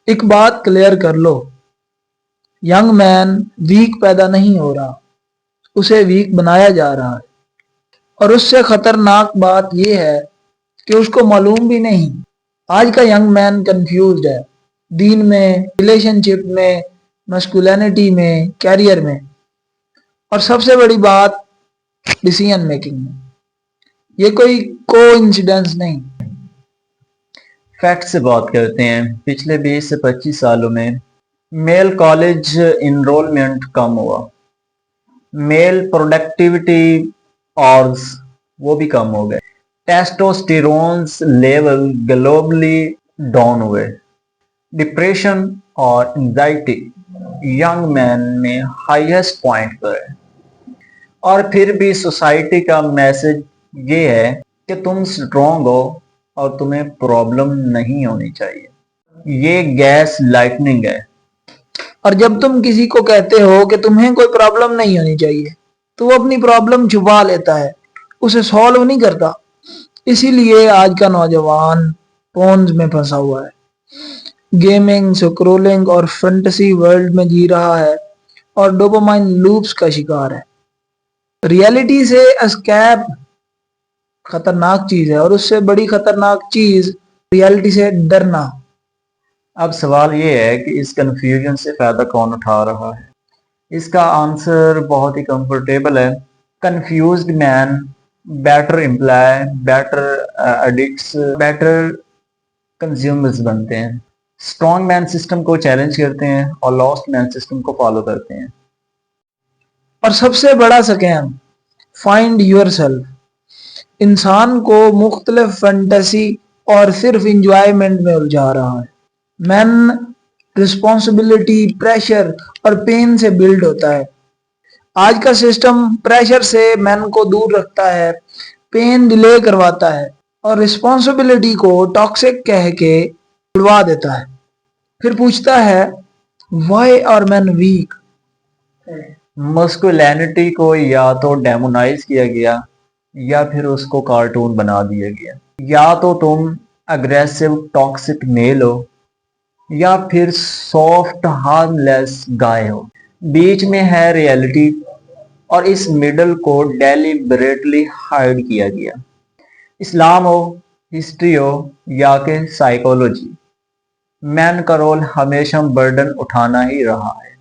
एक बात क्लियर कर लो, यंग मैन वीक पैदा नहीं हो रहा, उसे वीक बनाया जा रहा है। और उससे खतरनाक बात यह है कि उसको मालूम भी नहीं। आज का यंग मैन कंफ्यूज्ड है, दीन में, रिलेशनशिप में, मस्कुलिनिटी में, कैरियर में, और सबसे बड़ी बात डिसीजन मेकिंग में। ये कोई कोइंसिडेंस नहीं। फैक्ट से बात करते हैं। पिछले 20 से 25 सालों में मेल कॉलेज इनरोलमेंट कम हुआ, मेल प्रोडक्टिविटी और वो भी कम हो गए, टेस्टोस्टेरोन लेवल ग्लोबली डाउन हुए, डिप्रेशन और एंजाइटी यंग मैन में हाईएस्ट पॉइंट पर है। और फिर भी सोसाइटी का मैसेज ये है कि तुम स्ट्रोंग हो और तुम्हें प्रॉब्लम नहीं होनी चाहिए। ये गैस लाइटनिंग है। और जब तुम किसी को कहते हो कि तुम्हें कोई प्रॉब्लम नहीं होनी चाहिए, तो वो अपनी प्रॉब्लम छुपा लेता है, उसे सॉल्व नहीं करता। इसीलिए आज का नौजवान फोन्स में फंसा हुआ है, गेमिंग, स्क्रोलिंग और फैंटेसी वर्ल्ड में जी रहा है और डोपामाइन लूप्स का शिकार है। रियलिटी से एस्केप खतरनाक चीज है, और उससे बड़ी खतरनाक चीज रियलिटी से डरना। अब सवाल ये है कि इस कंफ्यूजन से फायदा कौन उठा रहा है। इसका आंसर बहुत ही कंफर्टेबल है। Confused man better employ, better addicts, better consumers बनते हैं। स्ट्रॉन्ग मैन सिस्टम को चैलेंज करते हैं और लॉस्ट मैन सिस्टम को फॉलो करते हैं। और सबसे बड़ा स्कैम, फाइंड योरसेल्फ, इंसान को मुख्तलिफ फैंटेसी और सिर्फ इंजॉयमेंट में उलझा रहा है। मैन रिस्पॉन्सिबिलिटी, प्रेशर और पेन से बिल्ड होता है। आज का सिस्टम प्रेशर से मैन को दूर रखता है, पेन डिले करवाता है और रिस्पॉन्सिबिलिटी को टॉक्सिक कह के उड़वा देता है। फिर पूछता है why are man weak. Masculinity को या तो डेमोनाइज किया गया या फिर उसको कार्टून बना दिया गया। या तो तुम अग्रेसिव टॉक्सिक मेल हो या फिर सॉफ्ट हार्मलेस गाय हो। बीच में है रियलिटी, और इस मिडल को डेलिबरेटली हाइड किया गया। इस्लाम हो, हिस्ट्री हो या कि साइकोलॉजी, मैन का रोल हमेशा बर्डन उठाना ही रहा है।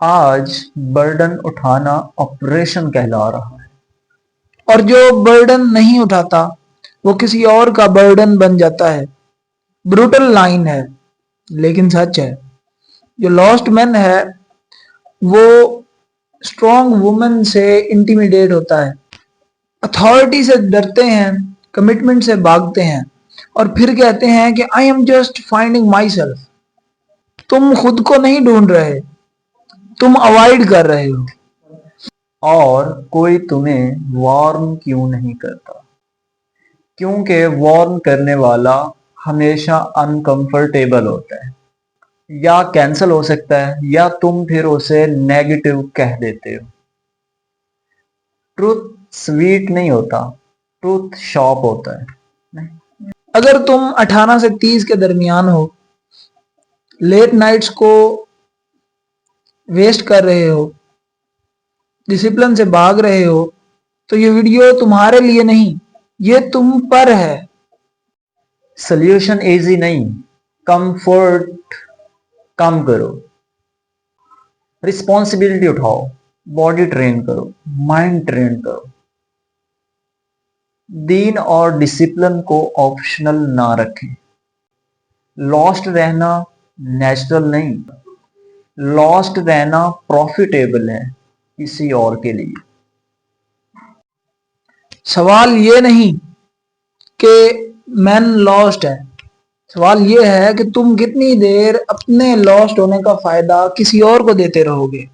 आज बर्डन उठाना ऑपरेशन कहला रहा है। और जो बर्डन नहीं उठाता वो किसी और का बर्डन बन जाता है। ब्रूटल लाइन है लेकिन सच है। जो लॉस्ट मैन है वो स्ट्रॉन्ग वुमेन से इंटिमिडेट होता है, अथॉरिटी से डरते हैं, कमिटमेंट से भागते हैं और फिर कहते हैं कि I am just finding my self. तुम खुद को नहीं ढूंढ रहे, तुम अवॉइड कर रहे हो। और कोई तुम्हें वार्न क्यों नहीं करता? क्योंकि वार्न करने वाला हमेशा अनकंफर्टेबल होता है, या कैंसिल हो सकता है या तुम फिर उसे नेगेटिव कह देते हो। ट्रूथ स्वीट नहीं होता, ट्रूथ शॉप होता है। नहीं? अगर तुम 18 से 30 के दरमियान हो, लेट नाइट्स को वेस्ट कर रहे हो, डिसिप्लिन से भाग रहे हो, तो ये वीडियो तुम्हारे लिए नहीं, ये तुम पर है। सोल्यूशन इजी नहीं, कंफर्ट कम करो, रिस्पॉन्सिबिलिटी उठाओ, बॉडी ट्रेन करो, माइंड ट्रेन करो। दीन और डिसिप्लिन को ऑप्शनल ना रखें। लॉस्ट रहना नेचुरल नहीं, लॉस्ट रहना प्रॉफिटेबल है किसी और के लिए। सवाल ये नहीं कि मैन लॉस्ट है, सवाल ये है कि तुम कितनी देर अपने लॉस्ट होने का फायदा किसी और को देते रहोगे।